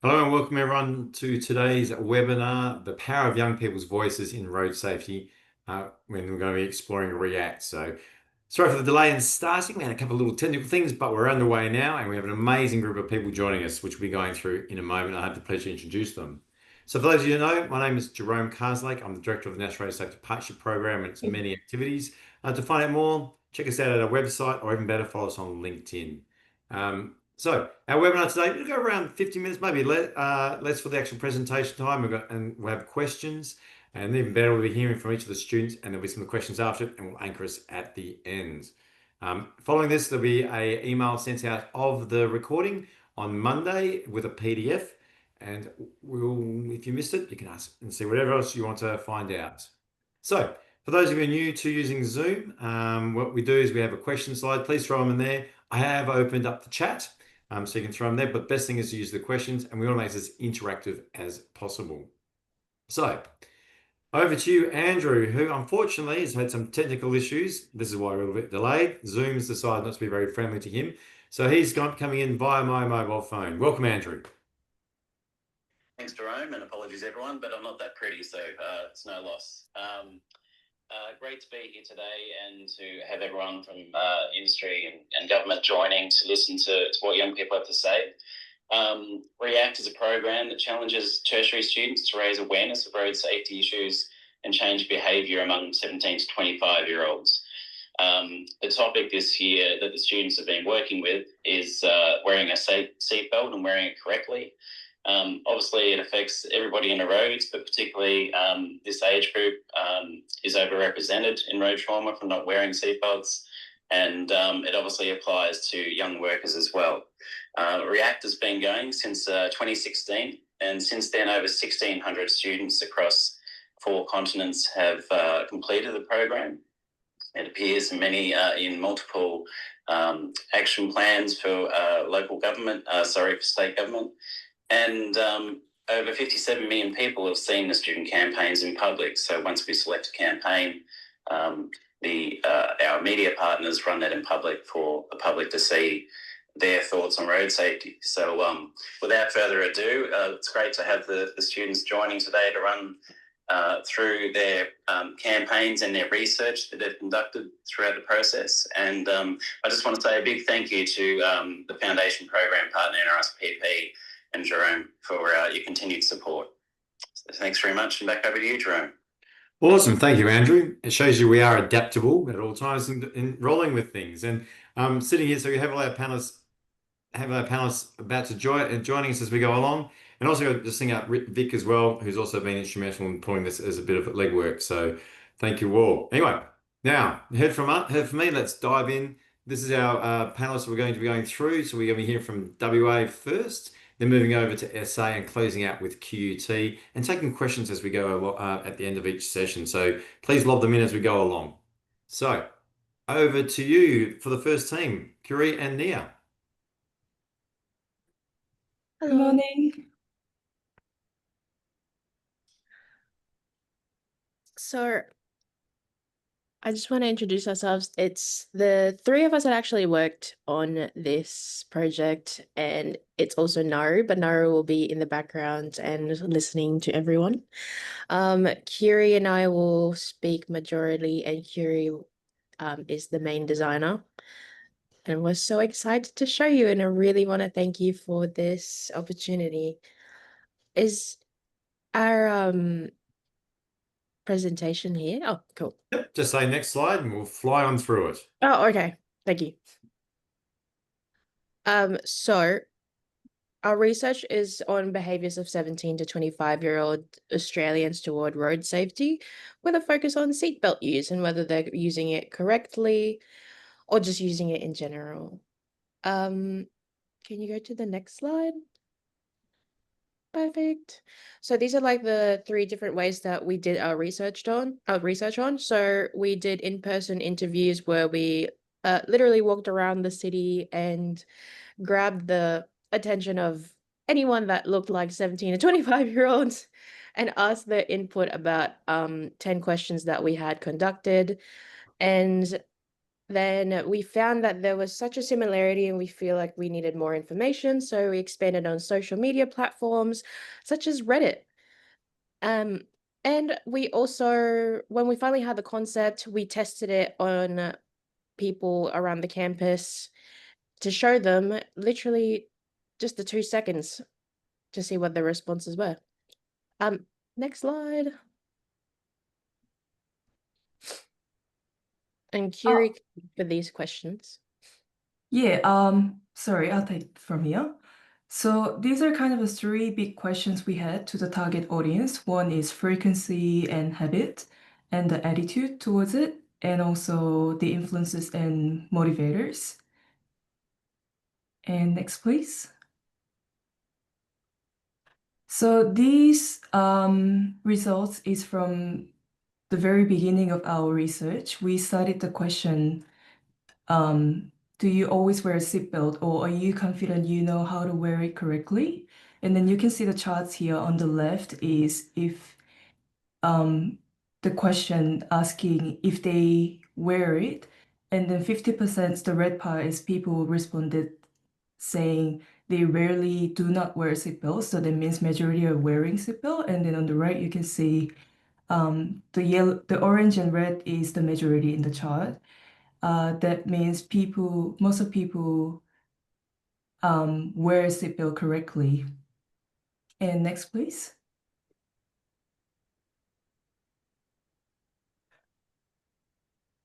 Hello and welcome everyone to today's webinar, The Power of Young People's Voices in Road Safety, when we're going to be exploring React. So sorry for the delay in starting. We had a couple of little technical things, but we're underway now and we have an amazing group of people joining us, which we'll be going through in a moment. I have the pleasure to introduce them. So for those of you who know, my name is Jerome Carslake. I'm the Director of the National Road Safety Partnership Program and its many activities. To find out more, check us out at our website or even better, follow us on LinkedIn. So our webinar today, we'll go around 50 minutes, maybe less for the actual presentation time. We'll have questions, and even better, we'll be hearing from each of the students, and there'll be some questions after it, and we'll anchor us at the end. Following this, there'll be an email sent out of the recording on Monday with a PDF, and if you missed it, you can ask and see whatever else you want to find out. So, for those of you new to using Zoom, what we do is we have a question slide. Please throw them in there. I have opened up the chat. So you can throw them there, but best thing is to use the questions and we want to make this as interactive as possible. So over to you, Andrew, who unfortunately has had some technical issues. This is why we're a little bit delayed. Zoom's decided not to be very friendly to him. So he's coming in via my mobile phone. Welcome, Andrew. Thanks, Jerome, and apologies, everyone, but I'm not that pretty, so it's no loss. Great to be here today and to have everyone from industry and government joining to listen to what young people have to say. React is a program that challenges tertiary students to raise awareness of road safety issues and change behaviour among 17 to 25-year-olds. The topic this year that the students have been working with is wearing a seatbelt and wearing it correctly. Obviously, it affects everybody in the roads, but particularly this age group is overrepresented in road trauma from not wearing seatbelts, and it obviously applies to young workers as well. React has been going since 2016, and since then, over 1,600 students across 4 continents have completed the program. It appears many in multiple action plans for local government, for state government. And over 57 million people have seen the student campaigns in public. So once we select a campaign, our media partners run that in public for the public to see their thoughts on road safety. So without further ado, it's great to have the students joining today to run through their campaigns and their research that they've conducted throughout the process. And I just want to say a big thank you to the Foundation Program Partner, NRSPP, and Jerome for your continued support. So thanks very much, and back over to you, Jerome. Awesome. Thank you, Andrew. It shows you we are adaptable at all times in rolling with things. And sitting here, so we have all our panelists about to joining us as we go along. And also just sing out Vic as well, who's also been instrumental in pulling this as a bit of legwork. So thank you all. Anyway, now heard from me. Let's dive in. This is our panelists we're going to be going through. So we're going to be hearing from WA first, then moving over to SA and closing out with QUT and taking questions as we go at the end of each session. So please lob them in as we go along. So over to you for the first team, Curie and Nia. Good morning. So I just want to introduce ourselves. It's the 3 of us that actually worked on this project, and it's also Naru, but Naru will be in the background and listening to everyone. Curie and I will speak majority, and Curie is the main designer. And we're so excited to show you, and I really want to thank you for this opportunity. Is our presentation here? Oh, cool. Yep, just say next slide and we'll fly on through it. Oh, okay. Thank you. So our research is on behaviors of 17 to 25-year-old Australians toward road safety, with a focus on seatbelt use and whether they're using it correctly or just using it in general. Can you go to the next slide? Perfect. So these are like the 3 different ways that we did our research on. So we did in-person interviews where we literally walked around the city and grabbed the attention of anyone that looked like 17 to 25-year-olds and asked their input about 10 questions that we had conducted. And then we found that there was such a similarity and we feel like we needed more information. So we expanded on social media platforms such as Reddit. And we also, when we finally had the concept, we tested it on people around the campus to show them literally just the 2 seconds to see what their responses were. Next slide. And Curie for these questions. Yeah, sorry, I'll take from here. So these are kind of the three big questions we had to the target audience. One is frequency and habit, and the attitude towards it, and also the influences and motivators. And next, please. So these results is from the very beginning of our research. We studied the question, do you always wear a seatbelt, or are you confident you know how to wear it correctly? And then you can see the charts here on the left is if the question asking if they wear it, and then 50% the red part is people responded saying they rarely do not wear a seatbelt, so that means majority are wearing seatbelt. And then on the right you can see the orange and red is the majority in the chart. That means most of people wear seatbelt correctly. And next, please.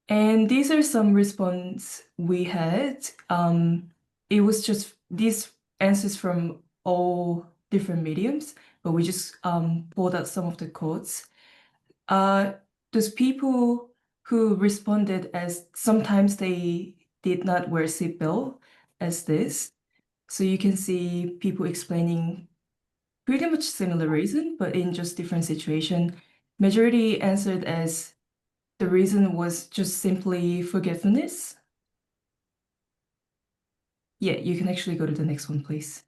And these are some response we had. It was just these answers from all different mediums, but we just pulled out some of the quotes. Those people who responded as sometimes they did not wear seatbelt as this. So you can see people explaining pretty much similar reason, but in just different situation. Majority answered as the reason was just simply forgetfulness. Yeah, you can actually go to the next one, please.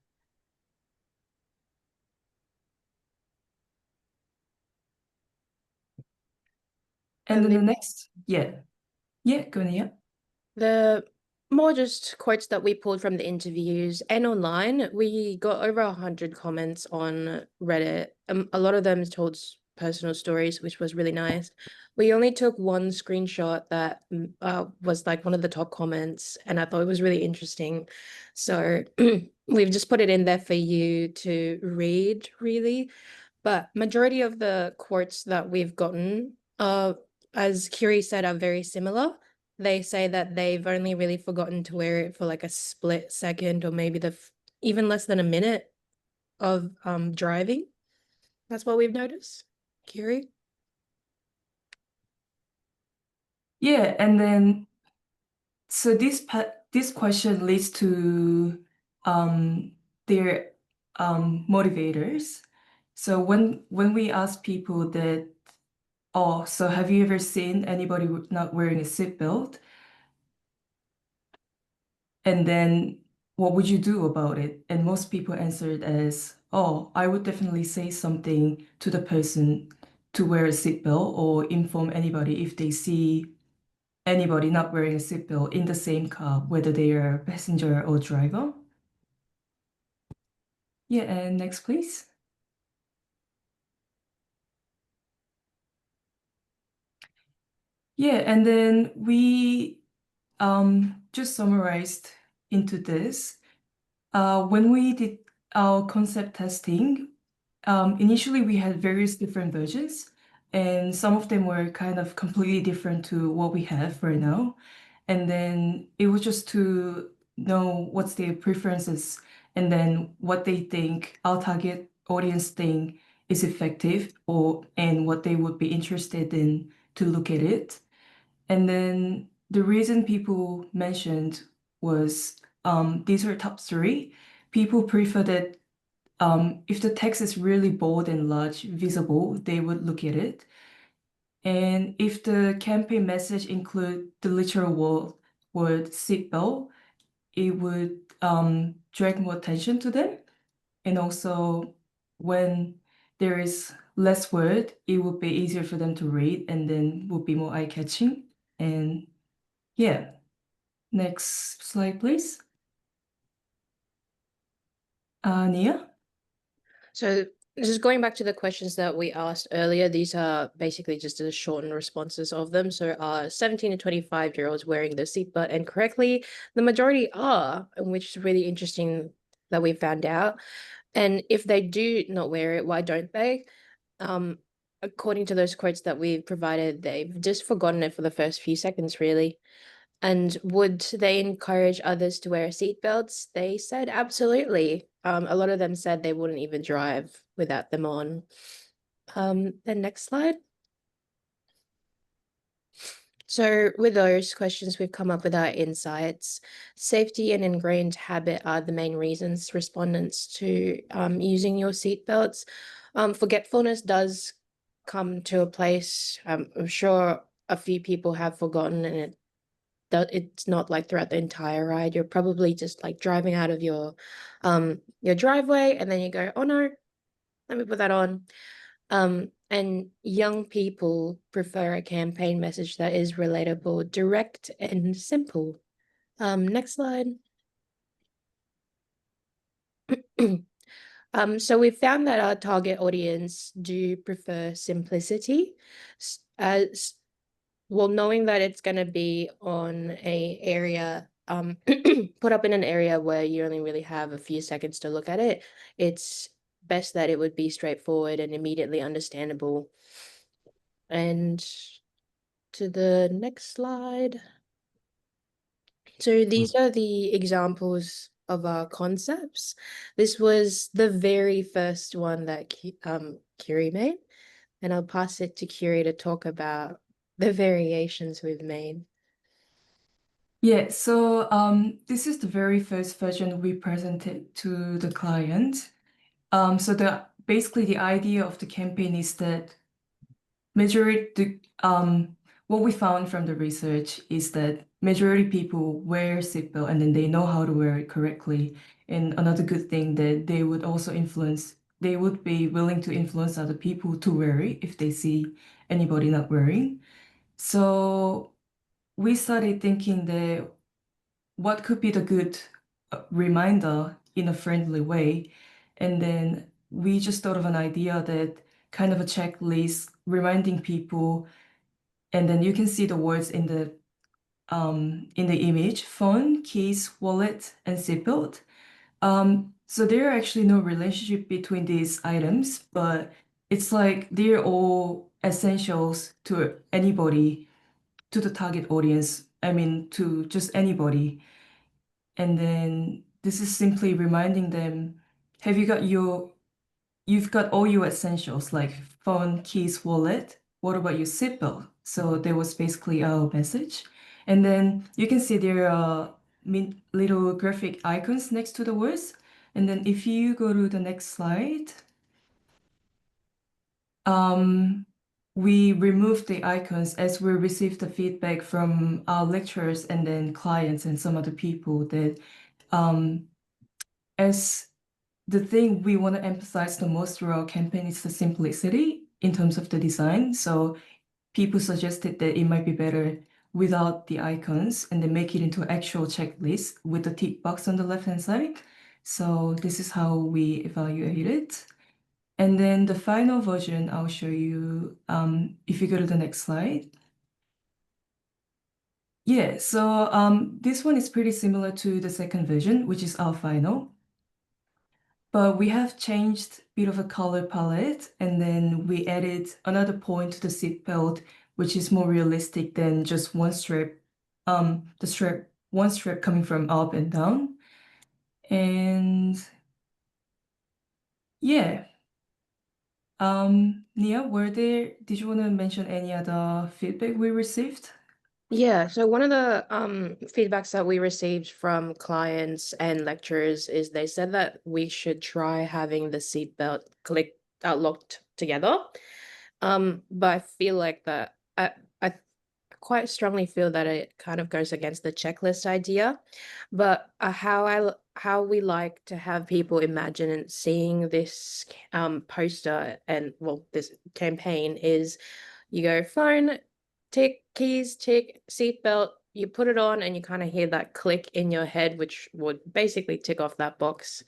And then the next, yeah, go on, yeah. The more just quotes that we pulled from the interviews and online, we got over 100 comments on Reddit. A lot of them told personal stories, which was really nice. We only took one screenshot that was like one of the top comments, and I thought it was really interesting. So we've just put it in there for you to read, really. But majority of the quotes that we've gotten, as Curie said, are very similar. They say that they've only really forgotten to wear it for like a split second or maybe even less than a minute of driving. That's what we've noticed. Curie? Yeah, and then so this question leads to their motivators. So when we ask people that, oh, so have you ever seen anybody not wearing a seatbelt? And then what would you do about it? And most people answered as, oh, I would definitely say something to the person to wear a seatbelt or inform anybody if they see anybody not wearing a seatbelt in the same car, whether they are passenger or driver. Yeah, and next, please. Yeah, and then we just summarized into this. When we did our concept testing, initially we had various different versions, and some of them were kind of completely different to what we have right now. And then it was just to know what's their preferences and then what they think our target audience think is effective and what they would be interested in to look at it. And then the reason people mentioned was these are top three. People prefer that if the text is really bold and large, visible, they would look at it. And if the campaign message include the literal word seatbelt, it would drag more attention to them. And also when there is less word, it would be easier for them to read and then would be more eye-catching. And yeah, Next slide, please. Nia? So just going back to the questions that we asked earlier, these are basically just the shortened responses of them. So are 17 to 25-year-olds wearing the seatbelt incorrectly? The majority are, which is really interesting that we found out. And if they do not wear it, why don't they? According to those quotes that we've provided, they've just forgotten it for the first few seconds, really. And would they encourage others to wear seatbelts? They said absolutely. A lot of them said they wouldn't even drive without them on. The next slide. So with those questions, we've come up with our insights. Safety and ingrained habit are the main reasons respondents to using your seatbelts. Forgetfulness does come to a place. I'm sure a few people have forgotten, and it's not like throughout the entire ride. You're probably just like driving out of your driveway, and then you go, oh no, let me put that on. And young people prefer a campaign message that is relatable, direct, and simple. Next slide. So we found that our target audience do prefer simplicity, as well, knowing that it's going to be on a area, put up in an area where you only really have a few seconds to look at it. It's best that it would be straightforward and immediately understandable. And to the next slide. So these are the examples of our concepts. This was the very first one that Curie made, and I'll pass it to Curie to talk about the variations we've made. Yeah, so this is the very first version we presented to the client. So basically the idea of the campaign is that what we found from the research is that majority people wear seatbelt and then they know how to wear it correctly. And another good thing that they would be willing to influence other people to wear it if they see anybody not wearing. So we started thinking that what could be the good reminder in a friendly way. And then we just thought of an idea that kind of a checklist reminding people, and then you can see the words in the image: phone, keys, wallet, and seatbelt. So there are actually no relationship between these items, but it's like they're all essentials to anybody, to the target audience. I mean, to just anybody. And then this is simply reminding them, you've got all your essentials like phone, keys, wallet. What about your seatbelt? So that was basically our message. And then you can see there are little graphic icons next to the words. And then if you go to the next slide, we removed the icons as we received the feedback from our lecturers and then clients and some other people that as the thing we want to emphasize the most through our campaign is the simplicity in terms of the design. So people suggested that it might be better without the icons and then make it into an actual checklist with the tick box on the left-hand side. So this is how we evaluate it. And then the final version, I'll show you if you go to the next slide. Yeah, so this one is pretty similar to the second version, which is our final. But we have changed a bit of a color palette, and then we added another point to the seatbelt, which is more realistic than just one strap, one strap coming from up and down. And yeah. Nia, did you want to mention any other feedback we received? Yeah, so one of the feedbacks that we received from clients and lecturers is they said that we should try having the seatbelt locked together. But I feel like that I quite strongly feel that it kind of goes against the checklist idea. But how we like to have people imagine and seeing this poster and this campaign is you go phone, tick, keys, tick, seatbelt, you put it on and you kind of hear that click in your head, which would basically tick off that box.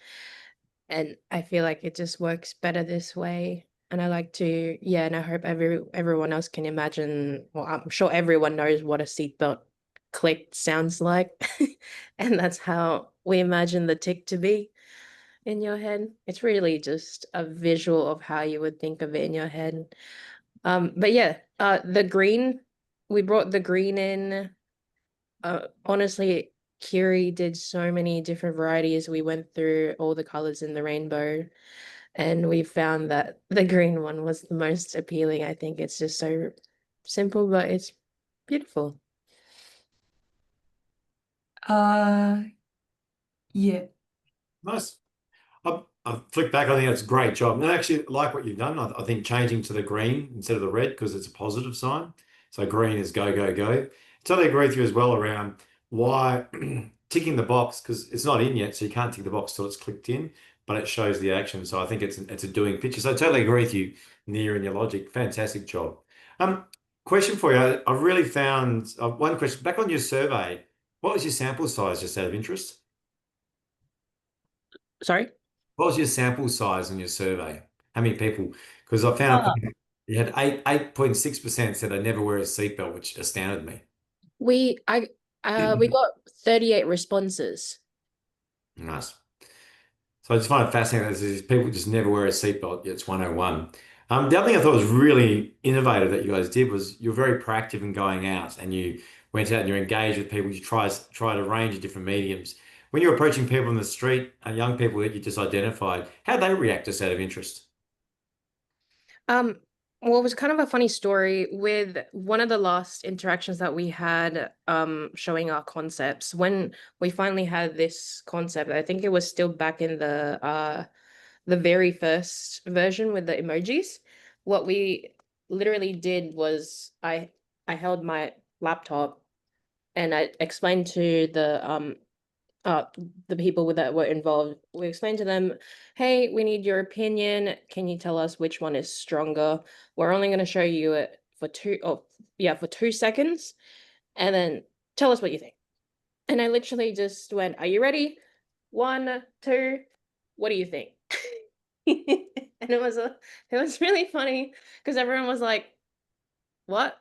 And I feel like it just works better this way. And I like to, yeah, and I hope everyone else can imagine, well, I'm sure everyone knows what a seatbelt click sounds like. And that's how we imagine the tick to be in your head. It's really just a visual of how you would think of it in your head. But yeah, the green, we brought the green in. Honestly, Curie did so many different varieties. We went through all the colors in the rainbow, and we found that the green one was the most appealing. I think it's just so simple, but it's beautiful. Yeah. Nice. I flick back. I think that's a great job. And I actually like what you've done. I think changing to the green instead of the red because it's a positive sign. So green is go, go, go. Totally agree with you as well around why ticking the box because it's not in yet, so you can't tick the box till it's clicked in, but it shows the action. So I think it's a doing picture. So I totally agree with you, Nia, and your logic. Fantastic job. Um, Question for you. I really found one question back on your survey. What was your sample size, just out of interest? Sorry? What was your sample size in your survey? How many people? Because I found you had 8.6% said they never wear a seatbelt, which astounded me. We got 38 responses. Nice. So I just find it fascinating that these people just never wear a seatbelt, yet it's 101. The other thing I thought was really innovative that you guys did was you're very proactive in going out and you went out and you engaged with people. You tried a range of different mediums. When you're approaching people on the street, young people that you just identified, how they react just out of interest? Well, it was kind of a funny story with one of the last interactions that we had, showing our concepts. When we finally had this concept, I think it was still back in the very first version with the emojis. What we literally did was I held my laptop and I explained to the people that were involved. We explained to them, hey, we need your opinion. Can you tell us which one is stronger? We're only going to show you it for for 2 seconds, and then tell us what you think. And I literally just went, are you ready? 1, 2, what do you think? And it was really funny because everyone was like, what?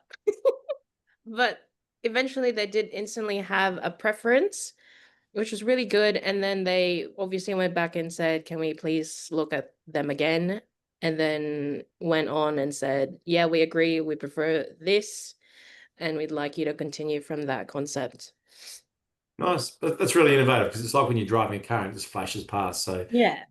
But eventually they did instantly have a preference, which was really good. And then they obviously went back and said, can we please look at them again? And then went on and said, yeah, we agree. We prefer this. And we'd like you to continue from that concept. Nice. That's really innovative because it's like when you're driving a car and it just flashes past. So Yeah.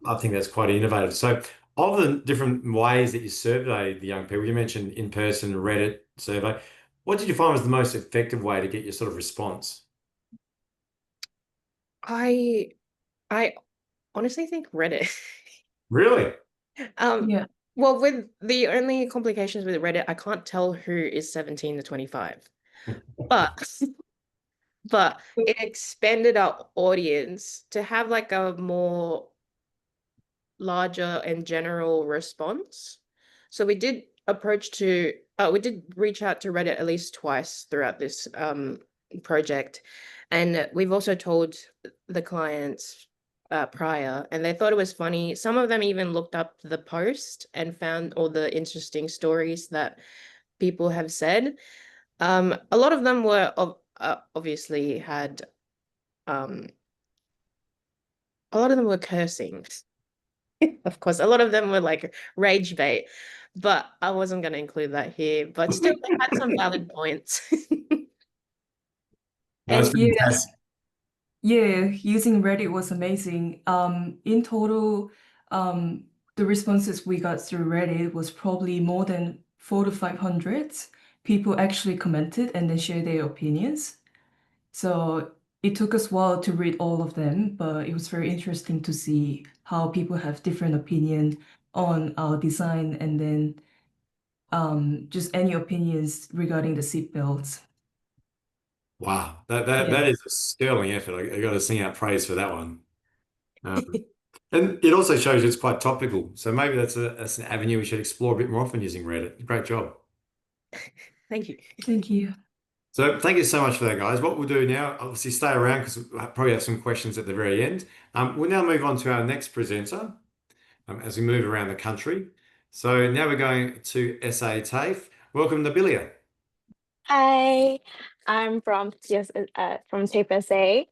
I think that's quite innovative. So of the different ways that you surveyed the young people, you mentioned in-person Reddit survey. What did you find was the most effective way to get your sort of response? I I honestly think Reddit. Really? Yeah. Well, with the only complications with Reddit, I can't tell who is 17 to 25. But but it expanded our audience to have like a more larger and general response. So we did we did reach out to Reddit at least twice throughout this project. And we've also told the clients prior, and they thought it was funny. Some of them even looked up the post and found all the interesting stories that people have said. A lot of them were obviously had a lot of them were cursing. Of course, a lot of them were like rage bait, but I wasn't going to include that here. But still, they had some valid points. That's And fantastic. Yeah, using Reddit was amazing. In total, the responses we got through Reddit was probably more than 400 to 500 people actually commented and then shared their opinions. So it took us a while to read all of them, but it was very interesting to see how people have different opinion on our design and then just any opinions regarding the seatbelts. Wow, Yeah. that is a sterling effort. I got to sing out praise for that one. And it also shows it's quite topical. So maybe that's an avenue we should explore a bit more often using Reddit. Great job. thank you. Thank you. So thank you so much for that, guys. What we'll do now, obviously stay around because we'll probably have some questions at the very end. We'll now move on to our next presenter as we move around the country. So now we're going to SA TAFE. Welcome, Nabilia. Hi, I'm from TAFE SA,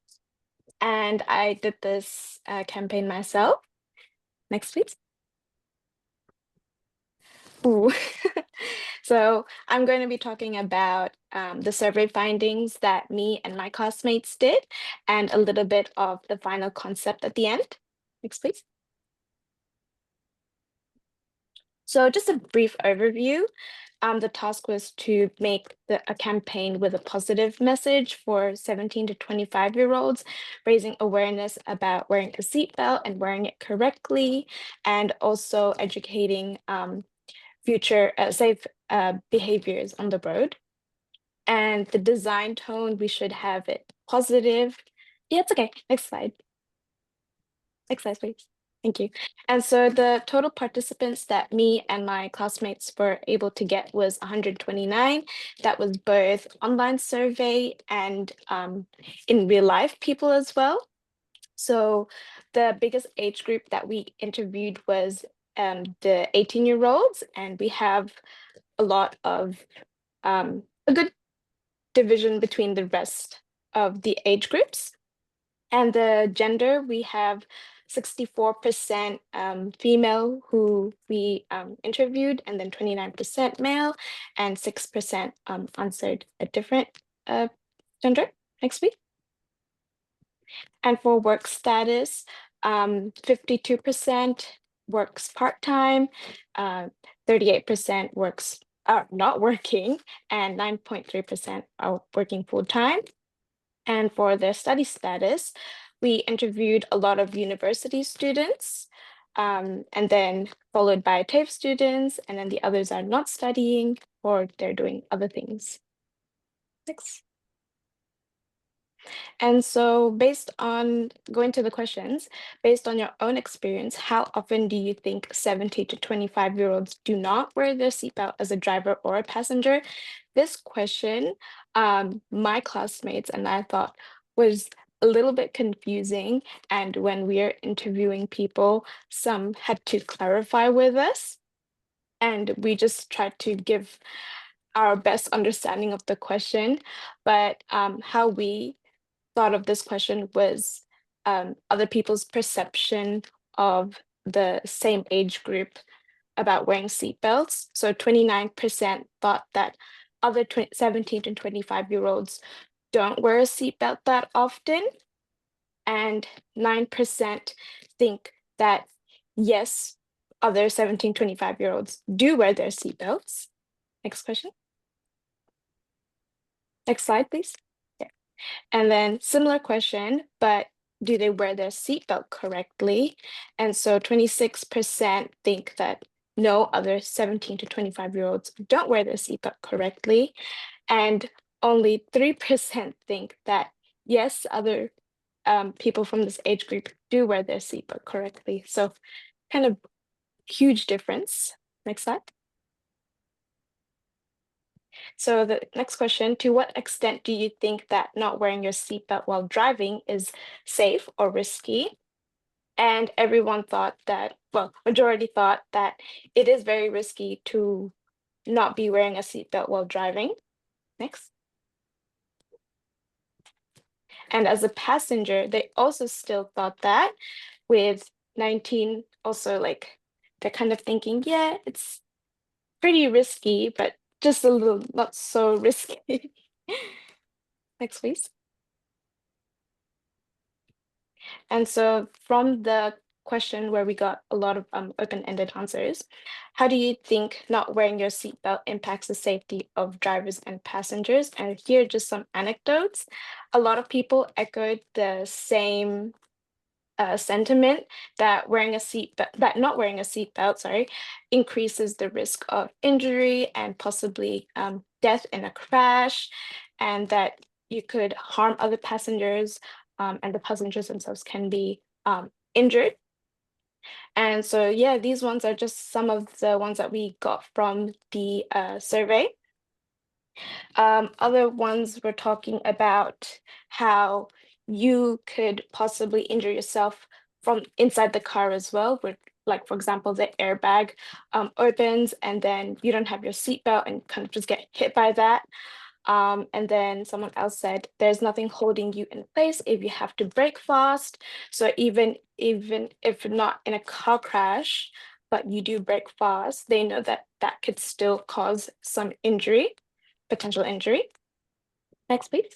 and I did this campaign myself. Next, please. Ooh. So I'm going to be talking about the survey findings that me and my classmates did, and a little bit of the final concept at the end. Next, please. So just a brief overview. The task was to make a campaign with a positive message for 17 to 25-year-olds, raising awareness about wearing a seatbelt and wearing it correctly, and also educating future safe behaviors on the road. And the design tone, we should have it positive. Yeah, it's okay. Next slide. Next slide, please. Thank you. And so the total participants that me and my classmates were able to get was 129. That was both online survey and in real life people as well. So the biggest age group that we interviewed was the 18-year-olds, and we have a lot of a good division between the rest of the age groups. And the gender, we have 64% female who we interviewed, and then 29% male, and 6% answered a different gender. Next week. And for work status, 52% works part-time, 38% works are not working, and 9.3% are working full-time. And for their study status, we interviewed a lot of university students, and then followed by TAFE students, and then the others are not studying or they're doing other things. Next. And so based on going to the questions, based on your own experience, how often do you think 17 to 25-year-olds do not wear their seatbelt as a driver or a passenger? This question, my classmates and I thought was a little bit confusing. And when we are interviewing people, some had to clarify with us. And we just tried to give our best understanding of the question. But how we thought of this question was other people's perception of the same age group about wearing seatbelts. So 29% thought that other 17 to 25-year-olds don't wear a seatbelt that often. And 9% think that, yes, other 17, 25-year-olds do wear their seatbelts. Next question. Next slide, please. Yeah. And then similar question, but do they wear their seatbelt correctly? And so 26% think that no, other 17 to 25-year-olds don't wear their seatbelt correctly. And only 3% think that, yes, other people from this age group do wear their seatbelt correctly. So kind of huge difference. Next slide. So the next question, to what extent do you think that not wearing your seatbelt while driving is safe or risky? And everyone thought that, well, majority thought that it is very risky to not be wearing a seatbelt while driving. Next. And as a passenger, they also still thought that, with 19 also like they're kind of thinking, yeah, it's pretty risky, but just a little not so risky. Next, please. And so from the question where we got a lot of open-ended answers, how do you think not wearing your seatbelt impacts the safety of drivers and passengers? And here are just some anecdotes. A lot of people echoed the same sentiment that not wearing a seatbelt, increases the risk of injury and possibly death in a crash, and that you could harm other passengers, and the passengers themselves can be injured. And so, yeah, these ones are just some of the ones that we got from the survey. Other ones were talking about how you could possibly injure yourself from inside the car as well, with, like, for example, the airbag opens and then you don't have your seatbelt and kind of just get hit by that. And then someone else said, there's nothing holding you in place if you have to brake fast. So even if not in a car crash, but you do brake fast, they know that that could still cause some injury, potential injury. Next, please.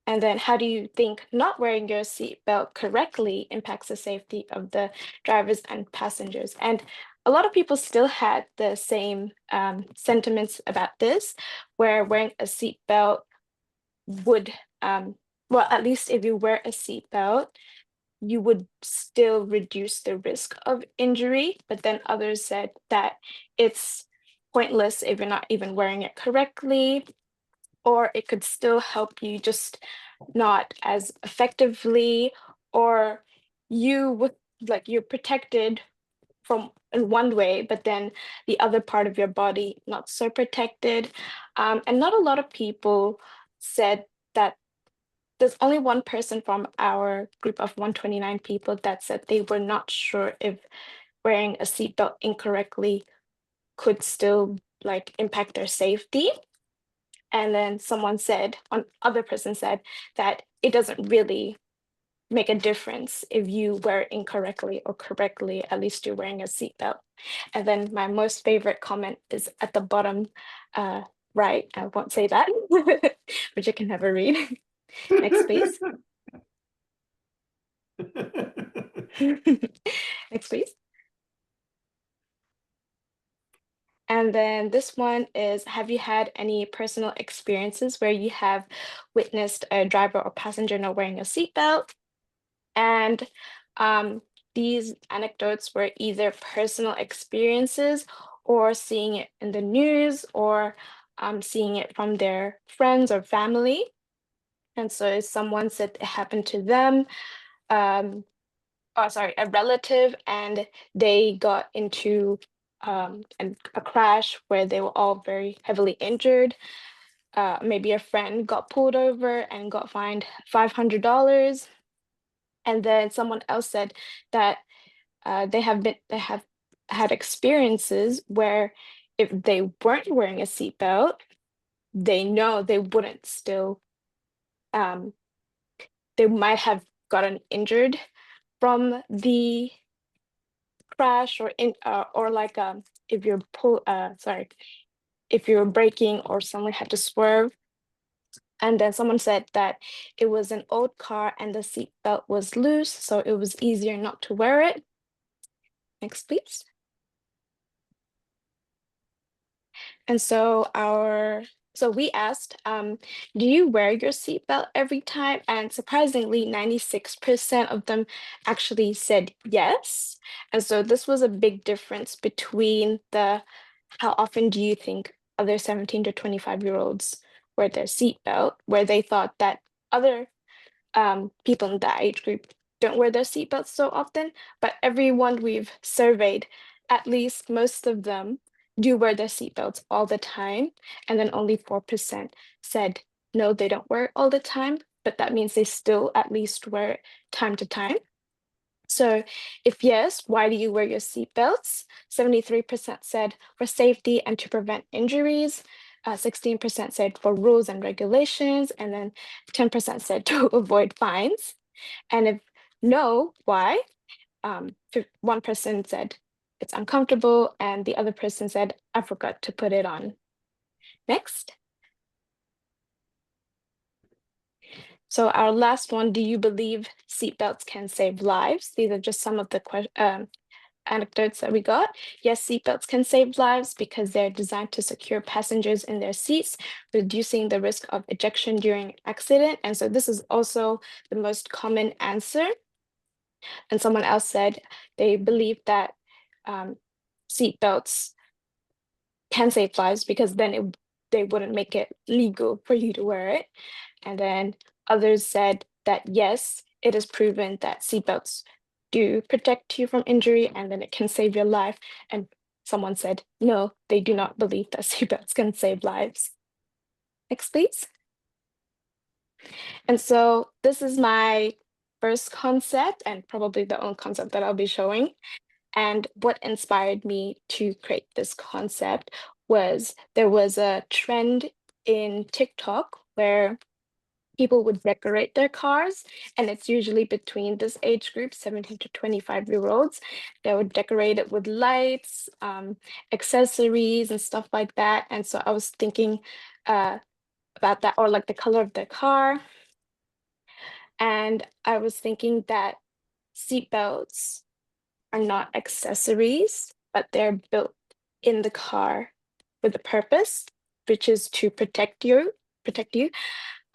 And then how do you think not wearing your seatbelt correctly impacts the safety of the drivers and passengers? And a lot of people still had the same sentiments about this, where wearing a seatbelt would, well, at least if you wear a seatbelt, you would still reduce the risk of injury. But then others said that it's pointless if you're not even wearing it correctly, or it could still help you just not as effectively, or you would, like, you're protected from in one way, but then the other part of your body not so protected. And not a lot of people said that. There's only one person from our group of 129 people that said they were not sure if wearing a seatbelt incorrectly could still, like, impact their safety. And then other person said that it doesn't really make a difference if you wear it incorrectly or correctly, at least you're wearing a seatbelt. And then my most favorite comment is at the bottom right. I won't say that, but you can have a read. Next, please. Next, please. And then this one is, have you had any personal experiences where you have witnessed a driver or passenger not wearing a seatbelt? And these anecdotes were either personal experiences or seeing it in the news, or seeing it from their friends or family. And so if someone said it happened to them, a relative, and they got into a crash where they were all very heavily injured. Maybe a friend got pulled over and got fined $500. And then someone else said that they have had experiences where if they weren't wearing a seatbelt, they know they wouldn't still, they might have gotten injured from the crash, or like if you're if you're braking or someone had to swerve. And then someone said that it was an old car and the seatbelt was loose, so it was easier not to wear it. Next, please. And so we asked, do you wear your seatbelt every time? And surprisingly, 96% of them actually said yes. And so this was a big difference between how often do you think other 17 to 25-year-olds wear their seatbelt, where they thought that other people in that age group don't wear their seatbelts so often, but everyone we've surveyed, at least most of them do wear their seatbelts all the time. And then only 4% said no, they don't wear it all the time, but that means they still at least wear it time to time. So if yes, why do you wear your seatbelts? 73% said for safety and to prevent injuries. 16% said for rules and regulations, and then 10% said to avoid fines. And if no, why? 1% said it's uncomfortable, and the other person said, I forgot to put it on. Next. So our last one, do you believe seatbelts can save lives? These are just some of the anecdotes that we got. Yes, seatbelts can save lives because they're designed to secure passengers in their seats, reducing the risk of ejection during an accident. And so this is also the most common answer. And someone else said they believe that seatbelts can save lives because then they wouldn't make it legal for you to wear it. And then others said that yes, it is proven that seatbelts do protect you from injury, and then it can save your life. And someone said, no, they do not believe that seatbelts can save lives. Next, please. And so this is my first concept and probably the only concept that I'll be showing. And what inspired me to create this concept was there was a trend in TikTok where people would decorate their cars, and it's usually between this age group, 17 to 25-year-olds. They would decorate it with lights, accessories, and stuff like that. And so I was thinking about that, or like the color of the car. And I was thinking that seatbelts are not accessories, but they're built in the car with a purpose, which is to protect you.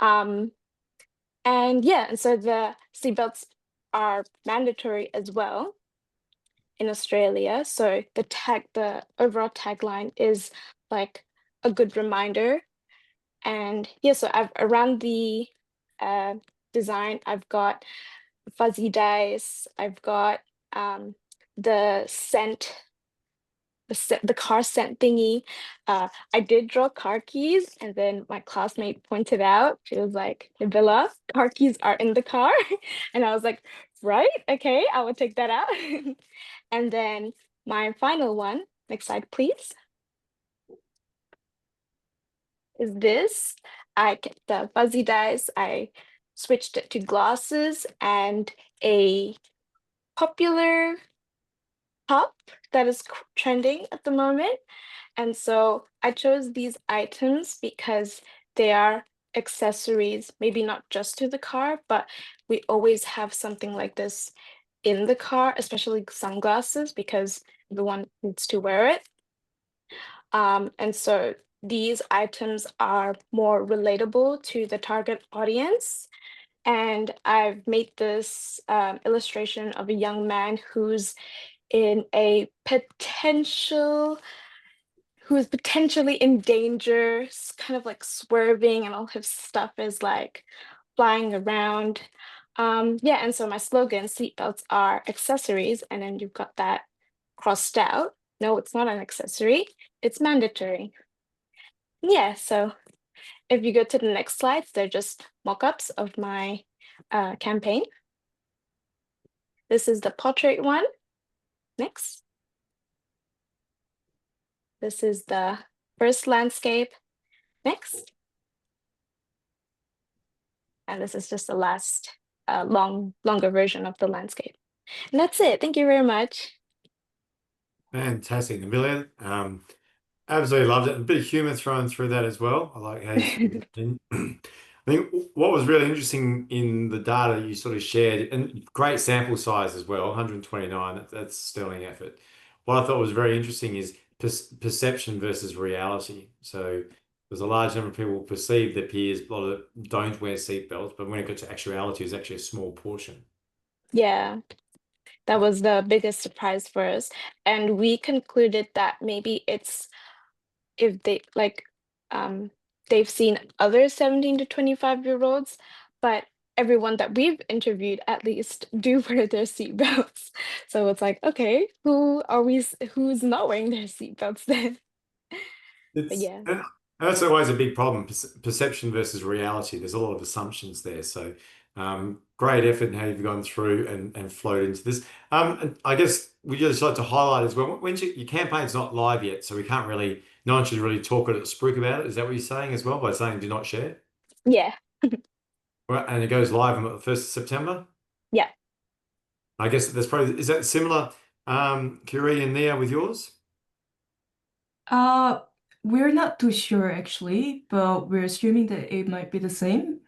And yeah, and so the seatbelts are mandatory as well in Australia. So the overall tagline is like a good reminder. And yeah, so around the design, I've got fuzzy dice, I've got the scent, the car scent thingy. I did draw car keys, and then my classmate pointed out, she was like, Nabila, car keys are in the car. And I was like, right, okay, I will take that out. And then my final one, next slide, please, is this. The fuzzy dice, I switched it to glasses and a popular top that is trending at the moment. And so I chose these items because they are accessories, maybe not just to the car, but we always have something like this in the car, especially sunglasses, because everyone needs to wear it. And so these items are more relatable to the target audience. And I've made this illustration of a young man who's potentially in danger, kind of like swerving, and all his stuff is like flying around. Yeah, and so my slogan, seatbelts are accessories, and then you've got that crossed out. No, it's not an accessory, it's mandatory. Yeah, so if you go to the next slides, they're just mock-ups of my campaign. This is the portrait one. Next. This is the first landscape. Next. And this is just the last longer version of the landscape. And that's it. Thank you very much. Fantastic, Nabila. Absolutely loved it. A bit of humor thrown through that as well. I like how you I think what was really interesting in the data you sort of shared, and great sample size as well, 129, that's sterling effort. What I thought was very interesting is perception versus reality. So there's a large number of people who perceive their peers, a lot of them don't wear seatbelts, but when it got to actuality, it's actually a small portion. Yeah, that was the biggest surprise for us. And we concluded that maybe it's if they like they've seen other 17 to 25-year-olds, but everyone that we've interviewed at least do wear their seatbelts. So it's like, okay, who's not wearing their seatbelts then? But yeah. And that's always a big problem, perception versus reality. There's a lot of assumptions there. So great effort in how you've gone through and flowed into this. And I guess we just like to highlight as well, when your campaign's not live yet, so no one should really talk at Spruik about it. Is that what you're saying as well, by saying do not share? Yeah. Right, and it goes live on the 1st of September? Yeah. I guess is that similar, Curie and Nia, with yours? We're not too sure actually, but we're assuming that it might be the same.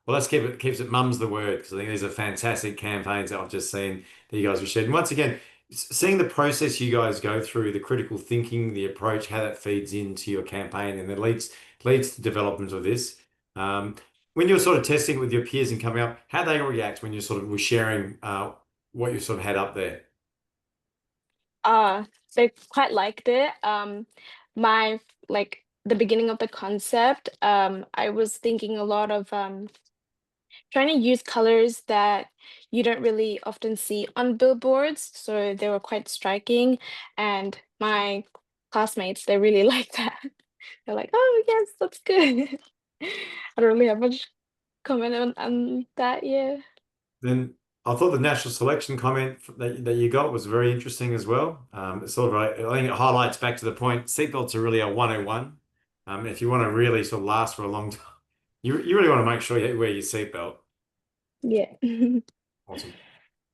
Well, let's keeps it mum's the word, because I think these are fantastic campaigns that I've just seen that you guys have shared. And once again, seeing the process you guys go through, the critical thinking, the approach, how that feeds into your campaign, and then leads to development of this. When you're sort of testing it with your peers and coming up, how they react when you sort of were sharing what you sort of had up there? They quite liked it. My like the beginning of the concept, I was thinking a lot of trying to use colors that you don't really often see on billboards. So they were quite striking. And my classmates, they really like that. They're like, oh yes, that's good. I don't really have much comment on that, yeah. Then I thought the national selection comment that you got was very interesting as well. It's sort of I think it highlights back to the point. Seatbelts are really a 101. If you want to really sort of last for a long time, you really want to make sure you wear your seatbelt. Yeah. Awesome.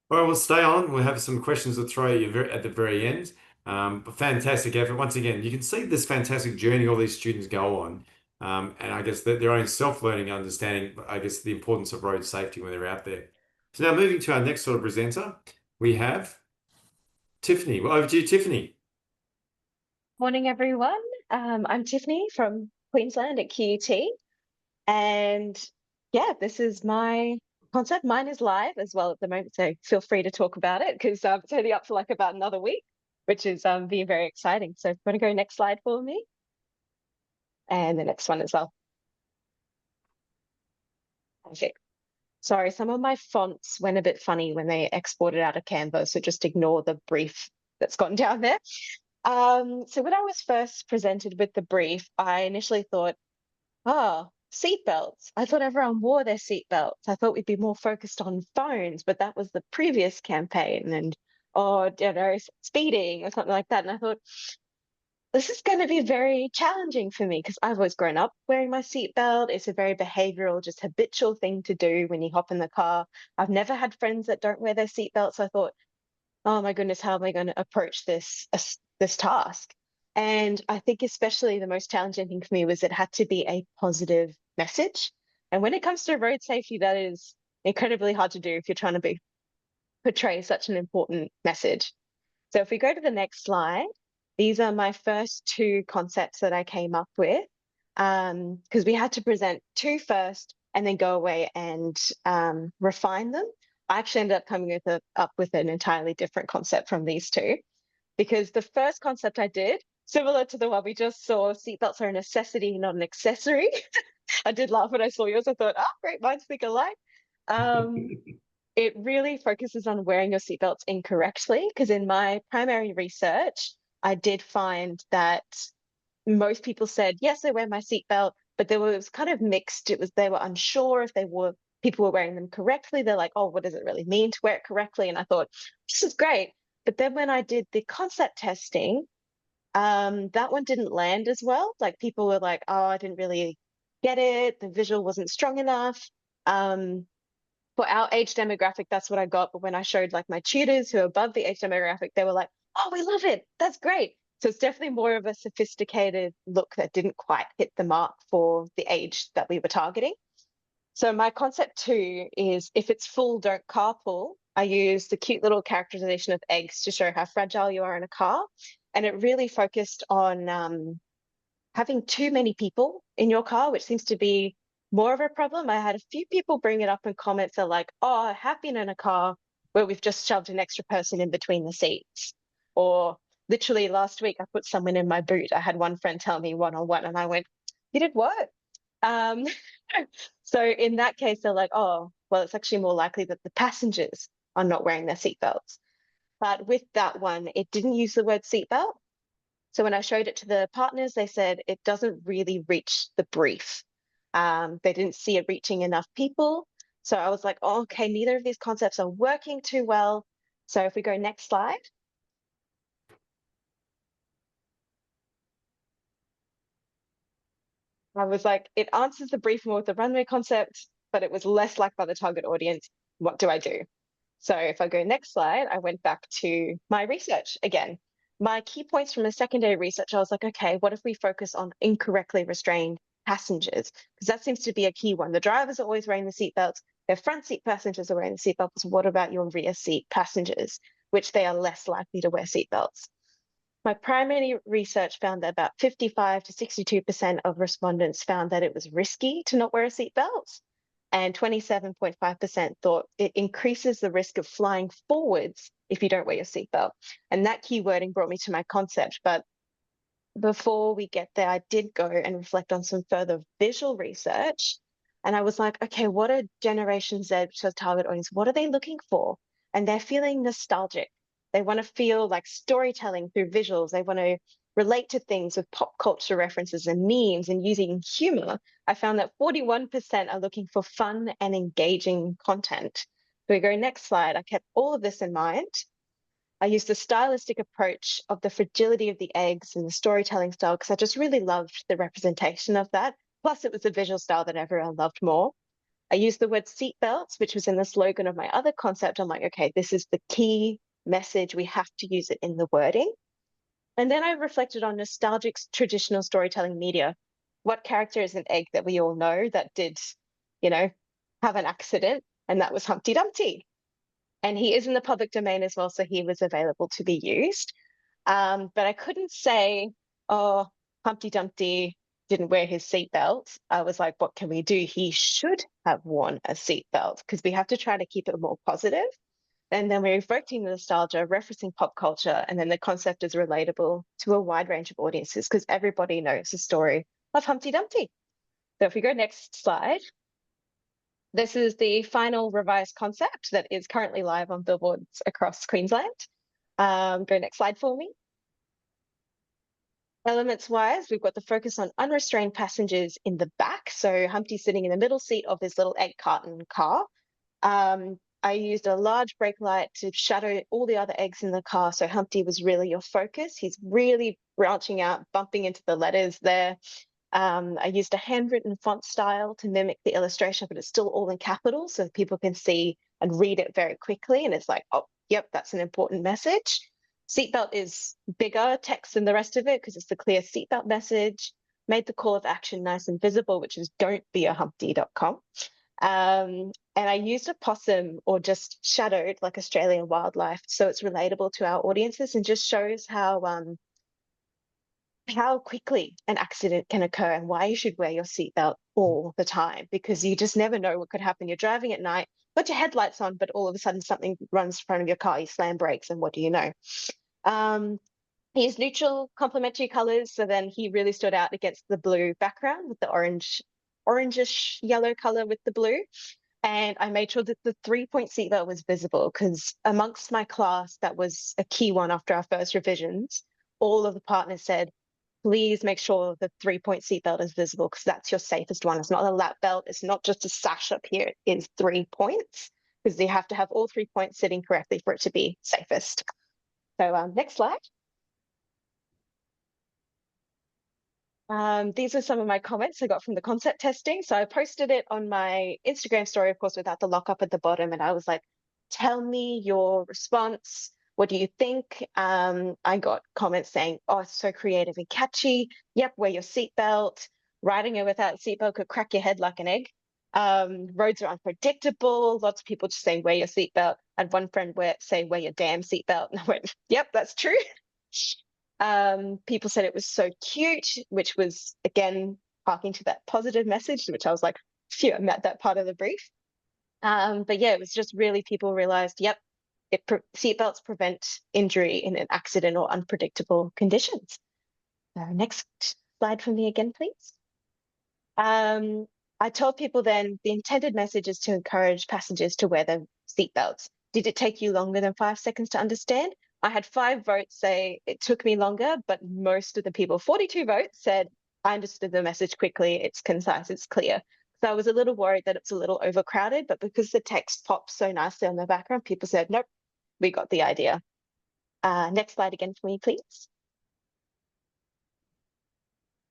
All right, we'll stay on. We'll have some questions to throw at you at the very end. But fantastic effort. Once again, you can see this fantastic journey all these students go on. And I guess that their own self-learning, understanding, I guess, the importance of road safety when they're out there. So now moving to our next sort of presenter, we have Tiffany. Well, over to you, Tiffany. Morning, everyone. I'm Tiffany from Queensland at QUT. And yeah, this is my concept. Mine is live as well at the moment, so feel free to talk about it because it's only up for like about another week, which is being very exciting. So if you want to go next slide for me. And the next one as well. Okay. Sorry, some of my fonts went a bit funny when they exported out of Canva, so just ignore the brief that's gone down there. So when I was first presented with the brief, I initially thought, oh, seatbelts. I thought everyone wore their seatbelts. I thought we'd be more focused on phones, but that was the previous campaign and, oh, you know, speeding or something like that. And I thought, this is going to be very challenging for me because I've always grown up wearing my seatbelt. It's a very behavioral, just habitual thing to do when you hop in the car. I've never had friends that don't wear their seatbelts. So I thought, oh my goodness, how am I going to approach this task? And I think especially the most challenging thing for me was it had to be a positive message. And when it comes to road safety, that is incredibly hard to do if you're trying to portray such an important message. So if we go to the next slide, these are my first two concepts that I came up with because we had to present two first and then go away and refine them. I actually ended up coming up with an entirely different concept from these two because the first concept I did, similar to the one we just saw, seatbelts are a necessity, not an accessory. I did laugh when I saw yours. I thought, oh, great, minds think alike. It really focuses on wearing your seatbelts incorrectly because in my primary research, I did find that most people said, yes, I wear my seatbelt, but it was kind of mixed. They were unsure if people were wearing them correctly. They're like, oh, what does it really mean to wear it correctly? And I thought, this is great. But then when I did the concept testing, that one didn't land as well. Like people were like, oh, I didn't really get it. The visual wasn't strong enough. For our age demographic, that's what I got. But when I showed like my tutors who are above the age demographic, they were like, oh, we love it. That's great. So it's definitely more of a sophisticated look that didn't quite hit the mark for the age that we were targeting. So my concept 2 is if it's full, don't carpool. I use the cute little characterization of eggs to show how fragile you are in a car. And it really focused on having too many people in your car, which seems to be more of a problem. I had a few people bring it up in comments. They're like, oh, I have been in a car where we've just shoved an extra person in between the seats. Or literally last week, I put someone in my boot. I had one friend tell me one-on-one and I went, you did what? So in that case, they're like, oh, well, it's actually more likely that the passengers are not wearing their seatbelts. But with that one, it didn't use the word seatbelt. So when I showed it to the partners, they said it doesn't really reach the brief. They didn't see it reaching enough people. So I was like, oh, okay, neither of these concepts are working too well. So if we go next slide. I was like, it answers the brief more with the runway concept, but it was less liked by the target audience. What do I do? So if I go next slide, I went back to my research again. My key points from the secondary research, I was like, okay, what if we focus on incorrectly restrained passengers? Because that seems to be a key one. The drivers are always wearing the seatbelts. Their front seat passengers are wearing the seatbelts. What about your rear seat passengers, which they are less likely to wear seatbelts? My primary research found that about 55 to 62% of respondents found that it was risky to not wear a seatbelt, and 27.5% thought it increases the risk of flying forwards if you don't wear your seatbelt. And that keywording brought me to my concept. But before we get there, I did go and reflect on some further visual research. And I was like, okay, what are Generation Z, which is target audience, what are they looking for? And they're feeling nostalgic. They want to feel like storytelling through visuals. They want to relate to things with pop culture references and memes and using humor. I found that 41% are looking for fun and engaging content. So we go next slide. I kept all of this in mind. I used the stylistic approach of the fragility of the eggs and the storytelling style because I just really loved the representation of that. Plus, it was the visual style that everyone loved more. I used the word seatbelts, which was in the slogan of my other concept. I'm like, okay, this is the key message. We have to use it in the wording. And then I reflected on nostalgic traditional storytelling media. What character is an egg that we all know that did, have an accident? And that was Humpty Dumpty. And he is in the public domain as well, so he was available to be used. But I couldn't say, oh, Humpty Dumpty didn't wear his seatbelt. I was like, what can we do? He should have worn a seatbelt because we have to try to keep it more positive. And then we're evoking the nostalgia, referencing pop culture, and then the concept is relatable to a wide range of audiences because everybody knows the story of Humpty Dumpty. So if we go next slide, this is the final revised concept that is currently live on billboards across Queensland. Go next slide for me. Elements-wise, we've got the focus on unrestrained passengers in the back. So Humpty's sitting in the middle seat of his little egg carton car. I used a large brake light to shadow all the other eggs in the car. So Humpty was really your focus. He's really branching out, bumping into the letters there. I used a handwritten font style to mimic the illustration, but it's still all in capitals so people can see and read it very quickly. And it's like, oh, yep, that's an important message. Seatbelt is bigger text than the rest of it because it's the clear seatbelt message. Made the call of action nice and visible, which is don'tbeahumpty.com. And I used a possum or just shadowed like Australian wildlife. So it's relatable to our audiences and just shows how quickly an accident can occur and why you should wear your seatbelt all the time because you just never know what could happen. You're driving at night, got your headlights on, but all of a sudden something runs in front of your car, you slam brakes, and what do you know? He's neutral complementary colors, so then he really stood out against the blue background with the orangish yellow color with the blue. And I made sure that the 3-point seatbelt was visible because amongst my class, that was a key one after our first revisions. All of the partners said, please make sure the 3-point seatbelt is visible because that's your safest one. It's not a lap belt. It's not just a sash up here. It is 3 points because you have to have all 3 points sitting correctly for it to be safest. So next slide. These are some of my comments I got from the concept testing. So I posted it on my Instagram story, of course, without the lockup at the bottom. And I was like, tell me your response. What do you think? I got comments saying, oh, it's so creative and catchy. Yep, wear your seatbelt. Riding it without a seatbelt could crack your head like an egg. Roads are unpredictable. Lots of people just saying, wear your seatbelt. I had one friend say, wear your damn seatbelt. And I went, yep, that's true. People said it was so cute, which was, again, harking to that positive message, which I was like, phew, I met that part of the brief. But yeah, it was just really people realized, yep, seatbelts prevent injury in an accident or unpredictable conditions. So next slide for me again, please. I told people then the intended message is to encourage passengers to wear their seatbelts. Did it take you longer than 5 seconds to understand? I had 5 votes say it took me longer, but most of the people, 42 votes, said I understood the message quickly. It's concise, it's clear. So I was a little worried that it's a little overcrowded, but because the text pops so nicely on the background, people said, nope, we got the idea. Next slide again for me, please.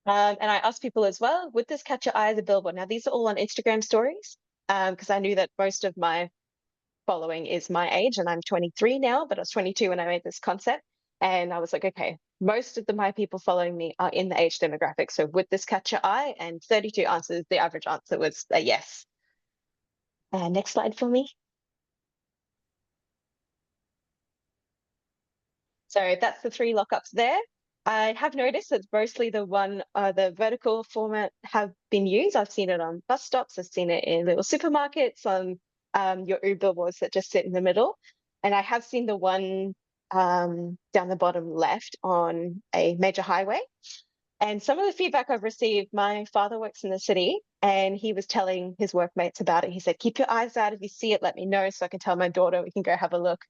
And I asked people as well, would this catch your eye as a billboard? Now, these are all on Instagram stories because I knew that most of my following is my age and I'm 23 now, but I was 22 when I made this concept. And I was like, okay, most of my people following me are in the age demographic. So would this catch your eye? And 32 answers, the average answer was a yes. Next slide for me. So that's the 3 lockups there. I have noticed that mostly the vertical format have been used. I've seen it on bus stops. I've seen it in little supermarkets, on your Uber billboards that just sit in the middle. And I have seen the one down the bottom left on a major highway. And some of the feedback I've received, my father works in the city and he was telling his workmates about it. He said, keep your eyes out. If you see it, let me know so I can tell my daughter, we can go have a look.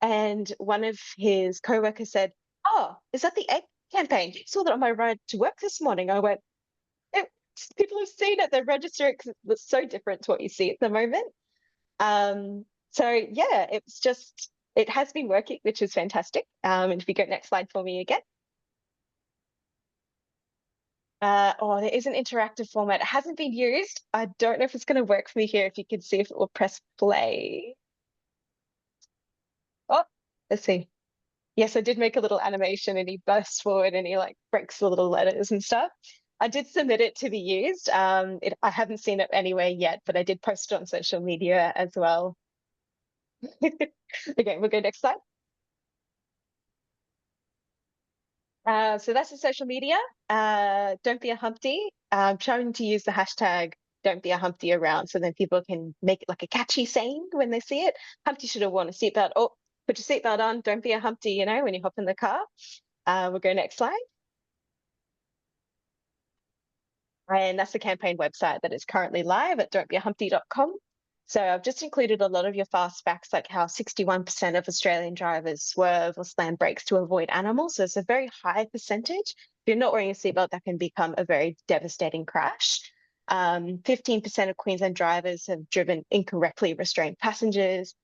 And one of his co-workers said, "Oh, is that the egg campaign? Saw that on my ride to work this morning." I went, "It- People have seen it, they're registering because it's so different to what you see at the moment." So yeah, it has been working, which is fantastic. And if you go next slide for me again. There is an interactive format. It hasn't been used. I don't know if it's going to work for me here. If you could see if it will press play. Oh, let's see. Yes, I did make a little animation and he bursts forward and he like breaks the little letters and stuff. I did submit it to be used. I haven't seen it anywhere yet, but I did post it on social media as well. Okay, we'll go next slide. So that's the social media. Don't be a Humpty. I'm trying to use the hashtag don't be a Humpty around so then people can make it like a catchy saying when they see it. Humpty should have worn a seatbelt. Oh, put your seatbelt on. Don't be a Humpty, you know, when you hop in the car. We'll go next slide. And that's the campaign website that is currently live at don'tbeahumpty.com. So I've just included a lot of your fast facts, like how 61% of Australian drivers swerve or slam brakes to avoid animals. So it's a very high percentage. If you're not wearing a seatbelt, that can become a very devastating crash. 15% of Queensland drivers have driven incorrectly restrained passengers.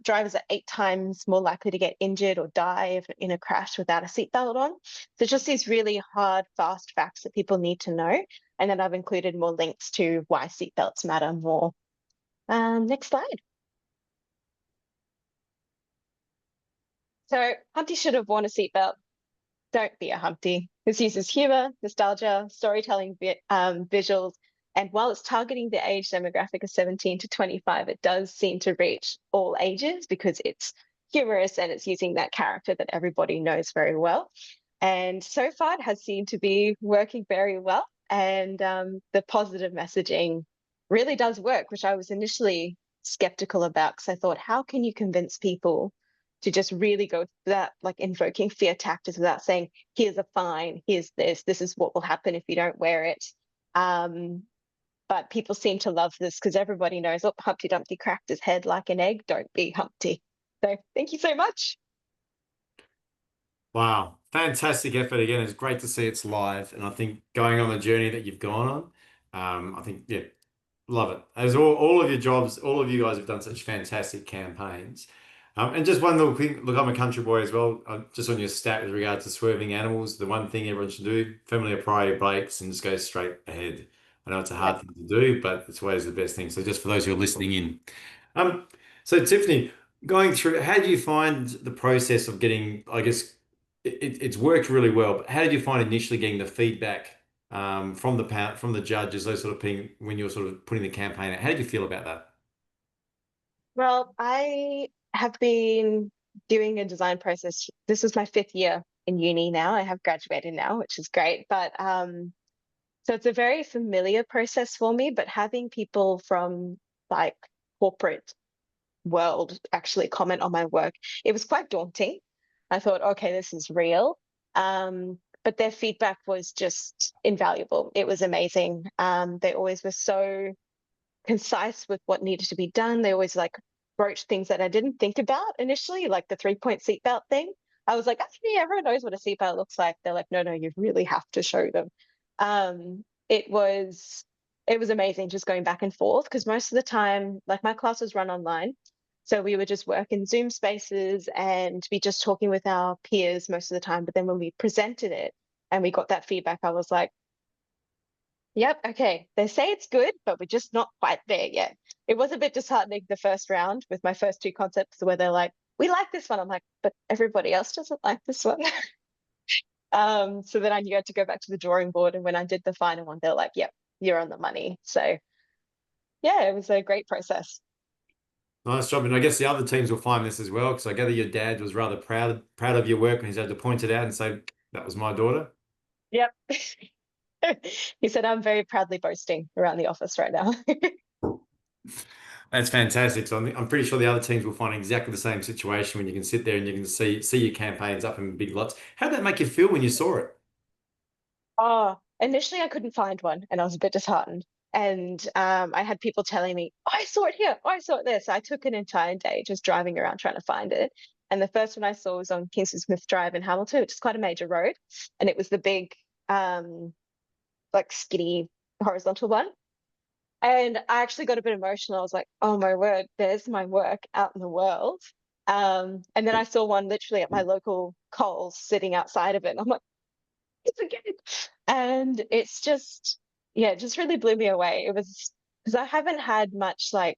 Drivers are 8 times more likely to get injured or die in a crash without a seatbelt on. So just these really hard, fast facts that people need to know. And then I've included more links to why seatbelts matter more. Next slide. So Humpty should have worn a seatbelt. Don't be a Humpty. This uses humor, nostalgia, storytelling, visuals, and while it's targeting the age demographic of 17 to 25, it does seem to reach all ages because it's humorous and it's using that character that everybody knows very well. And so far, it has seemed to be working very well. And the positive messaging really does work, which I was initially skeptical about because I thought, how can you convince people to just really go that, like invoking fear tactics without saying, here's a fine, here's this is what will happen if you don't wear it. But people seem to love this because everybody knows, oh, Humpty Dumpty cracked his head like an egg. Don't be Humpty. So thank you so much. Wow, fantastic effort again. It's great to see it's live, and I think going on the journey that you've gone on, I think yeah, love it. As all of your jobs, all of you guys have done such fantastic campaigns. And just one little thing, look, I'm a country boy as well. Just on your stat with regard to swerving animals, the one thing everyone should do, firmly apply your brakes and just go straight ahead. I know it's a hard thing to do, but it's always the best thing. So just for those who are listening in. So Tiffany, going through, how do you find the process of getting, I guess it's worked really well, but how did you find initially getting the feedback from the judges, those sort of thing, when you're sort of putting the campaign out? How did you feel about that? Well, I have been doing a design process. This is my 5th year in uni now. I have graduated now, which is great. But so it's a very familiar process for me, but having people from like corporate world actually comment on my work, it was quite daunting. I thought, okay, this is real. But their feedback was just invaluable. It was amazing. They always were so concise with what needed to be done. They always like broached things that I didn't think about initially, like the 3-point seatbelt thing. I was like, actually, everyone knows what a seatbelt looks like. They're like, no, you really have to show them. It was amazing just going back and forth because most of the time, like my class was run online. So we would just work in Zoom spaces and be just talking with our peers most of the time. But then when we presented it and we got that feedback, I was like, yep, okay. They say it's good, but we're just not quite there yet. It was a bit disheartening the first round with my first 2 concepts where they're like, we like this one. I'm like, but everybody else doesn't like this one. So then I knew I had to go back to the drawing board. And when I did the final one, they're like, yep, you're on the money. So yeah, it was a great process. Nice job. And I guess the other teams will find this as well, because I gather your dad was rather proud of your work when he's had to point it out and say, that was my daughter. Yep. He said, I'm very proudly boasting around the office right now. That's fantastic. So I'm pretty sure the other teams will find exactly the same situation when you can sit there and you can see your campaigns up in big lots. How did that make you feel when you saw it? Oh, initially I couldn't find one and I was a bit disheartened. And I had people telling me, oh, I saw it here, oh, I saw it there. So I took an entire day just driving around trying to find it. And the first one I saw was on Kingston Smith Drive in Hamilton, which is quite a major road. And it was the big, like skinny horizontal one. And I actually got a bit emotional. I was like, oh my word, there's my work out in the world. And then I saw one literally at my local Coles sitting outside of it. And I'm like, it's again. And it's just, yeah, it just really blew me away. It was because I haven't had much like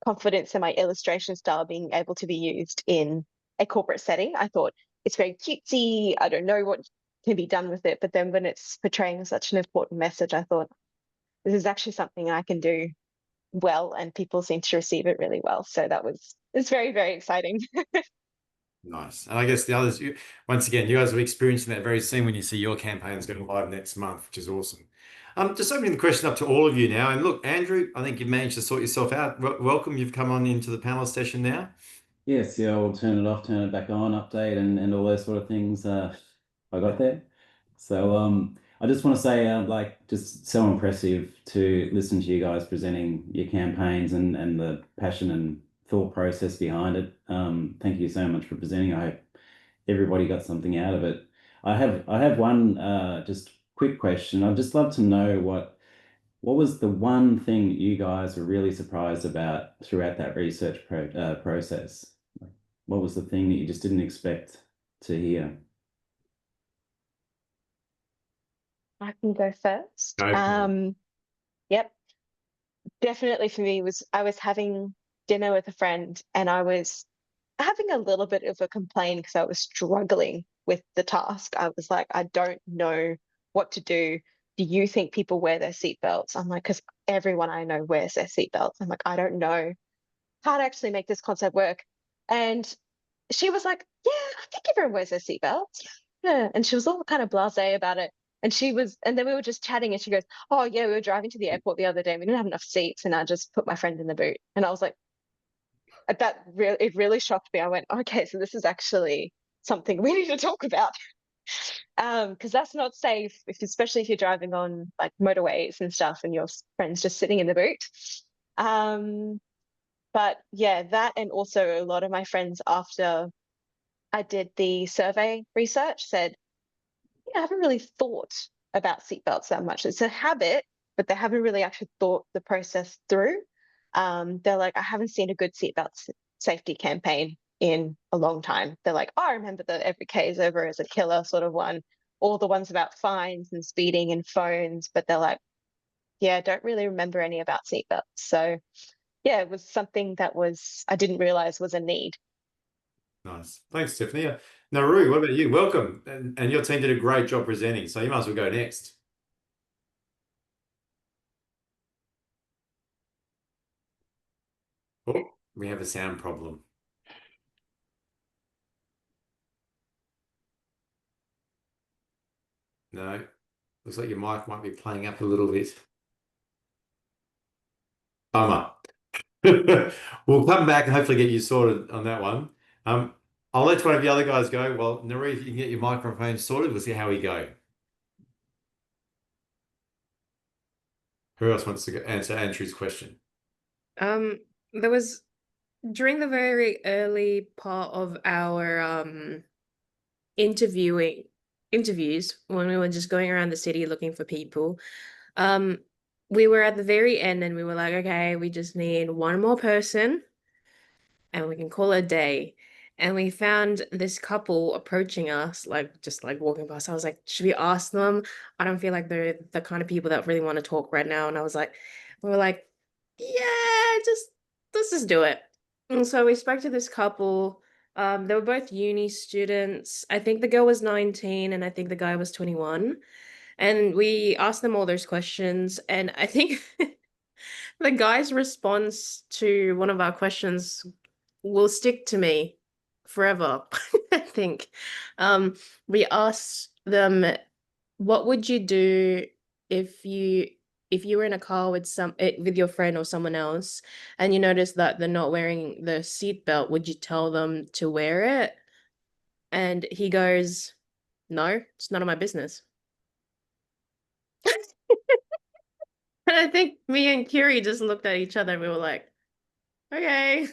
confidence in my illustration style being able to be used in a corporate setting. I thought it's very cutesy. I don't know what can be done with it. But then when it's portraying such an important message, I thought this is actually something I can do well, and people seem to receive it really well. So it's very, very exciting. Nice. And I guess the others, once again, you guys will be experiencing that very soon when you see your campaigns going live next month, which is awesome. Just opening the question up to all of you now. And look, Andrew, I think you've managed to sort yourself out. Welcome. You've come on into the panel session now. Yes, yeah, I'll turn it off, turn it back on, update, and all those sort of things. I got there. So I just want to say, like, just so impressive to listen to you guys presenting your campaigns and the passion and thought process behind it. Thank you so much for presenting. I hope everybody got something out of it. I have one just quick question. I'd just love to know what was the one thing that you guys were really surprised about throughout that research process? What was the thing that you just didn't expect to hear? I can go first. Go for it. Yep. Definitely for me was I was having dinner with a friend and I was having a little bit of a complaint because I was struggling with the task. I was like, I don't know what to do. Do you think people wear their seatbelts? I'm like, because everyone I know wears their seatbelts. I'm like, I don't know how to actually make this concept work. And she was like, yeah, I think everyone wears their seatbelts. Yeah. And she was all kind of blasé about it. And then we were just chatting and she goes, oh yeah, we were driving to the airport the other day and we didn't have enough seats and I just put my friend in the boot. And I was like, it really shocked me. I went, okay, so this is actually something we need to talk about. Because that's not safe, especially if you're driving on like motorways and stuff and your friend's just sitting in the boot. But yeah, that, and also a lot of my friends after I did the survey research said, yeah, I haven't really thought about seatbelts that much. It's a habit, but they haven't really actually thought the process through. They're like, I haven't seen a good seatbelt safety campaign in a long time. They're like, oh, I remember the Every K is Over as a Killer sort of one, all the ones about fines and speeding and phones, but they're like, yeah, I don't really remember any about seatbelts. So yeah, it was something that I didn't realize was a need. Nice. Thanks, Tiffany. Nauru, what about you? Welcome. And your team did a great job presenting, so you might as well go next. Oh, we have a sound problem. No, looks like your mic might be playing up a little bit. Bummer. We'll come back and hopefully get you sorted on that one. I'll let one of the other guys go. Well, Nauru, if you can get your microphone sorted, we'll see how we go. Who else wants to answer Andrew's question? There was during the very early part of our interviews when we were just going around the city looking for people. We were at the very end and we were like, okay, we just need one more person and we can call it a day. And we found this couple approaching us, like just like walking past. I was like, should we ask them? I don't feel like they're the kind of people that really want to talk right now. And we were like, yeah, let's just do it. And so we spoke to this couple. They were both uni students. I think the girl was 19 and I think the guy was 21. And we asked them all those questions. And I think the guy's response to one of our questions will stick to me forever. I think we asked them, what would you do if you were in a car with with your friend or someone else and you notice that they're not wearing the seatbelt, would you tell them to wear it? And he goes, no, it's none of my business. And I think me and Kiri just looked at each other and we were like, okay.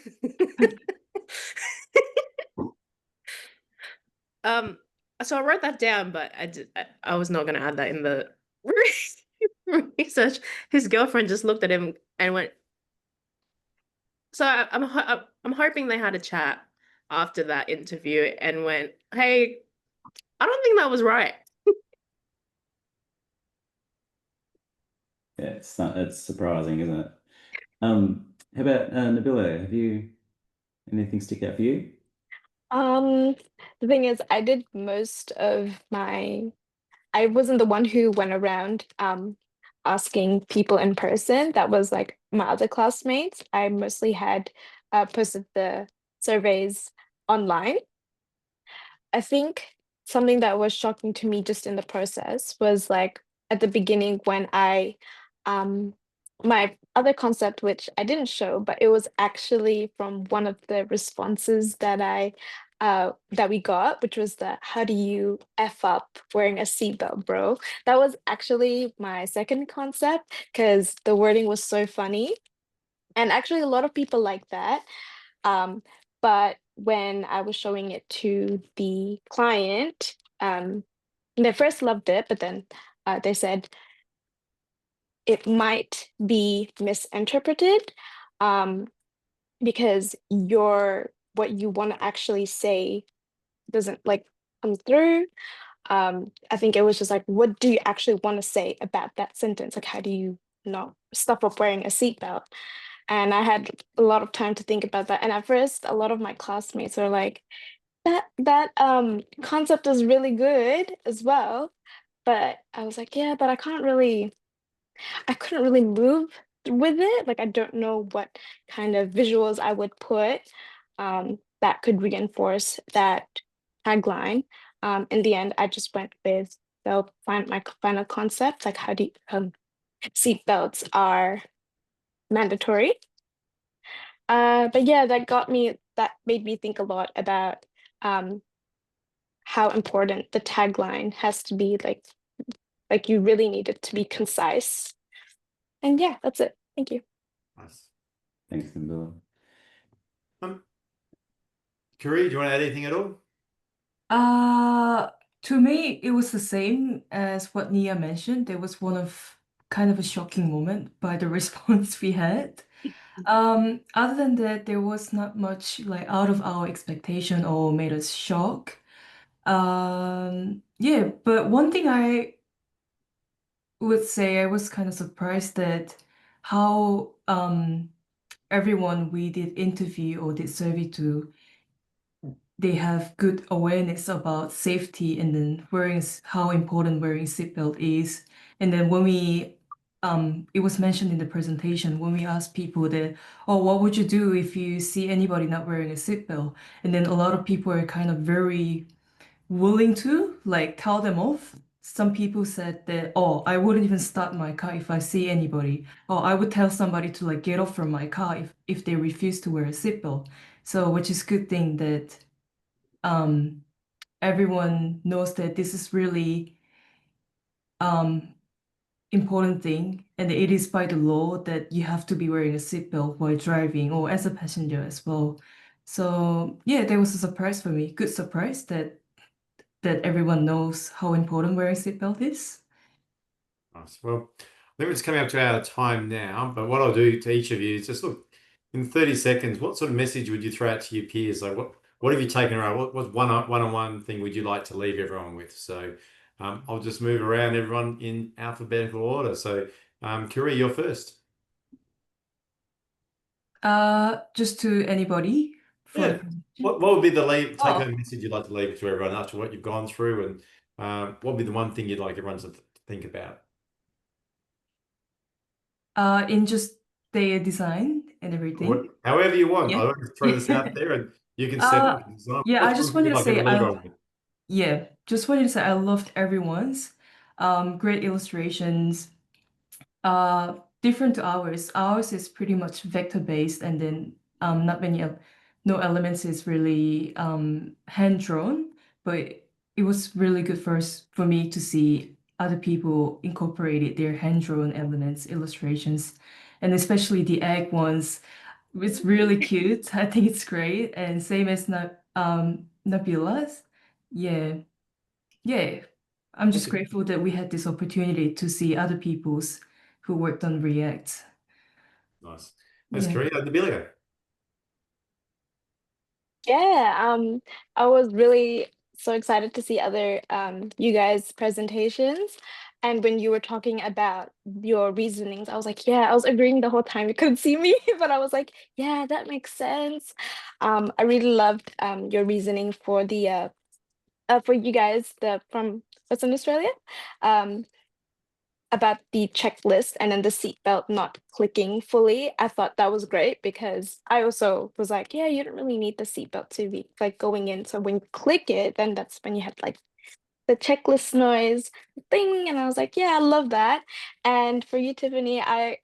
So I wrote that down, but I was not gonna add that in the research. His girlfriend just looked at him and went. So I'm hoping they had a chat after that interview and went, hey, I don't think that was right. Yeah, it's surprising, isn't it? How about Nabila? Have you anything stick out for you? The thing is, I did most of my. I wasn't the one who went around asking people in person. That was like my other classmates. I mostly had posted the surveys online. I think something that was shocking to me just in the process was like at the beginning when my other concept, which I didn't show, but it was actually from one of the responses that we got, which was the how do you F up wearing a seatbelt, bro? That was actually my second concept because the wording was so funny. And actually a lot of people like that. But when I was showing it to the client, they first loved it, but then they said it might be misinterpreted because what you want to actually say doesn't like come through. I think it was just like, what do you actually want to say about that sentence? Like, how do you not stop up wearing a seatbelt? And I had a lot of time to think about that. And at first, a lot of my classmates are like, that concept is really good as well. But I was like, yeah, but I couldn't really move with it. Like I don't know what kind of visuals I would put that could reinforce that tagline. In the end, I just went with they'll find my final concept, like how do you, seatbelts are mandatory. But yeah, that made me think a lot about how important the tagline has to be, like you really need it to be concise. And yeah, that's it. Thank you. Nice. Thanks, Nabila. Kiri, do you want to add anything at all? To me, it was the same as what Nia mentioned. There was one of kind of a shocking moment by the response we had. Other than that, there was not much like out of our expectation or made us shock. Yeah, but one thing I would say I was kind of surprised that how everyone we did interview or did survey to, they have good awareness about safety and then how important wearing seatbelt is. And then when it was mentioned in the presentation when we asked people that, oh, what would you do if you see anybody not wearing a seatbelt? And then a lot of people are kind of very willing to like tell them off. Some people said that, oh, I wouldn't even start my car if I see anybody. Or I would tell somebody to like get off from my car if they refuse to wear a seatbelt. So, which is good thing that everyone knows that this is really important thing, and it is by the law that you have to be wearing a seatbelt while driving or as a passenger as well. So yeah, there was a surprise for me, good surprise that everyone knows how important wearing seatbelt is. Nice. Well, I think it's coming up to our time now, but what I'll do to each of you is just look in 30 seconds, what sort of message would you throw out to your peers? Like what have you taken away? What one-on-one thing would you like to leave everyone with? So I'll just move around everyone in alphabetical order. So Kiri, you're first. Just to anybody for the Yeah. presentation. What would be the take-home Oh, message you'd like to leave to everyone after what you've gone through, and what would be the one thing you'd like everyone to think about? in just their design and everything. However you want. Yeah. I want to throw this out there, and you can set it. Yeah, I just wanted to say I I loved everyone's great illustrations. Different to ours. Ours is pretty much vector based, and then not many no elements is really hand drawn, but it was really good for me to see other people incorporated their hand-drawn elements, illustrations, and especially the egg ones. It's really cute. I think it's great. And same as Nabila's. Yeah. Yeah. I'm just Thank you. grateful that we had this opportunity to see other people's who worked on React. Nice. Thanks, Yeah. Karina. Nabilia. Yeah, I was really so excited to see other you guys' presentations. And when you were talking about your reasonings, I was like, yeah, I was agreeing the whole time. You couldn't see me, but I was like, yeah, that makes sense. I really loved your reasoning for you guys from Western Australia. About the checklist and then the seatbelt not clicking fully. I thought that was great because I also was like, yeah, you don't really need the seatbelt to be like going in. So when you click it, then that's when you had like the checklist noise thing. And I was like, yeah, I love that. And for you, Tiffany, I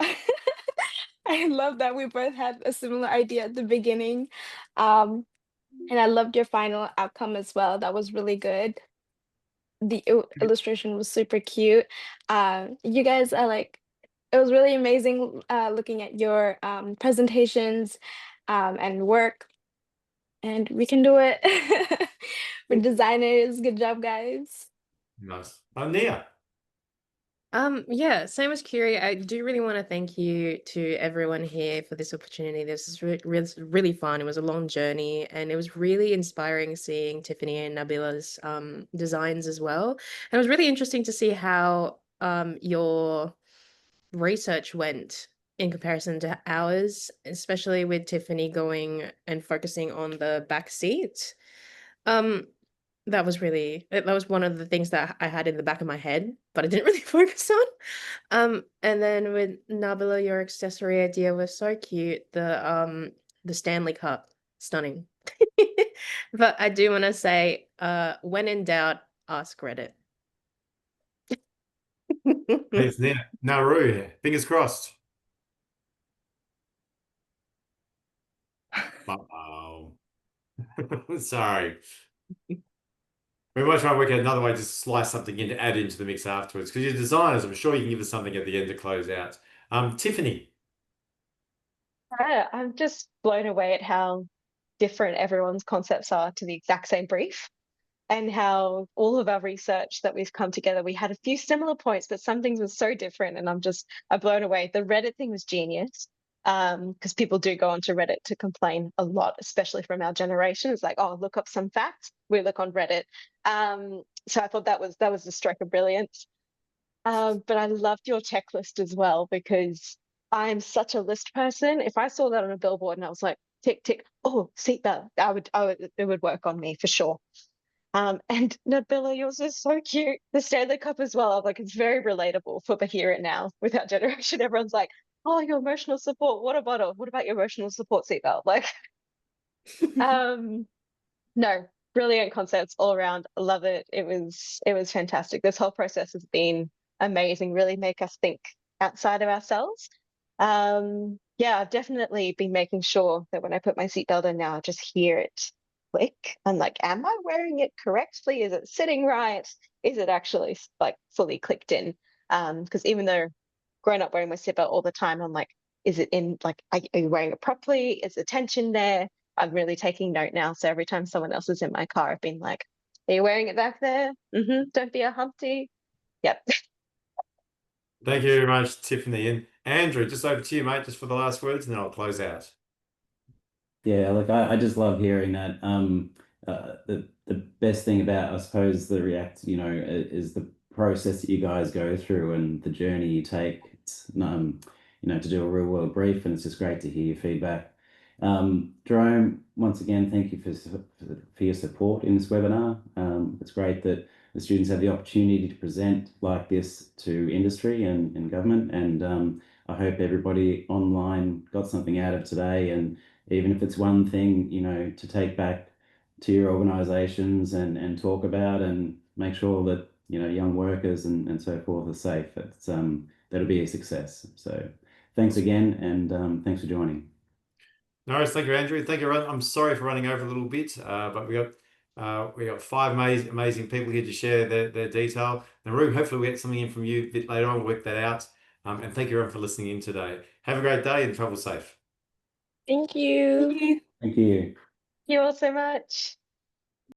I love that we both had a similar idea at the beginning. And I loved your final outcome as well. That was really good. The illustration was super cute. You guys are like, it was really amazing looking at your presentations and work, and we can do it. We're designers. Good job, guys. Nice. Nia. Yeah, same as Curie. I do really want to thank you to everyone here for this opportunity. This is really fun. It was a long journey, and it was really inspiring seeing Tiffany and Nabila's designs as well. And it was really interesting to see how your research went in comparison to ours, especially with Tiffany going and focusing on the back seat. That was one of the things that I had in the back of my head, but I didn't really focus on. And then with Nabila, your accessory idea was so cute. The Stanley Cup, stunning. But I do want to say, when in doubt, ask Reddit. Thanks, Nia. Nauru here. Fingers crossed. Uh-oh. Sorry. We might try and work out another way to slice something in to add into the mix afterwards. Because you're designers, I'm sure you can give us something at the end to close out. Tiffany. I'm just blown away at how different everyone's concepts are to the exact same brief, and how all of our research that we've come together, we had a few similar points, but some things were so different, and I'm blown away. The Reddit thing was genius. Because people do go onto Reddit to complain a lot, especially from our generation. It's like, oh, look up some facts. We look on Reddit. So I thought that was a stroke of brilliance. But I loved your checklist as well, because I'm such a list person. If I saw that on a billboard and I was like, tick, tick, oh, seatbelt, it would work on me for sure. And Nabila, yours is so cute. The Stanley Cup as well. Like, it's very relatable for the here and now with our generation. Everyone's like, oh, your emotional support. What about your emotional support seatbelt? Like, no, brilliant concepts all around. I love it. It was fantastic. This whole process has been amazing. Really make us think outside of ourselves. Yeah, I've definitely been making sure that when I put my seatbelt in now, I just hear it click. I'm like, am I wearing it correctly? Is it sitting right? Is it actually like fully clicked in? Because even though growing up wearing my seatbelt all the time, I'm like, is it in, like, are you wearing it properly? Is the tension there? I'm really taking note now. So every time someone else is in my car, I've been like, are you wearing it back there? Don't be a Humpty. Yep. Thank you very much, Tiffany. And Andrew, just over to you, mate, just for the last words, and then I'll close out. Yeah, look, I just love hearing that. The best thing about, I suppose, the React, is the process that you guys go through and the journey you take. It's, to do a real world brief, and it's just great to hear your feedback. Jerome, once again, thank you for your support in this webinar. It's great that the students have the opportunity to present like this to industry and government, and I hope everybody online got something out of today, and even if it's one thing, to take back to your organizations and talk about and make sure that, young workers and so forth are safe. That'll be a success. So thanks again, and thanks for joining. No worries. Thank you, Andrew. Thank you, everyone. I'm sorry for running over a little bit, but we got We got 5 amazing people here to share their detail. Naru, hopefully we get something in from you a bit later on, work that out. And thank you everyone for listening in today. Have a great day and travel safe. Thank you. Thank you. Thank you all so much.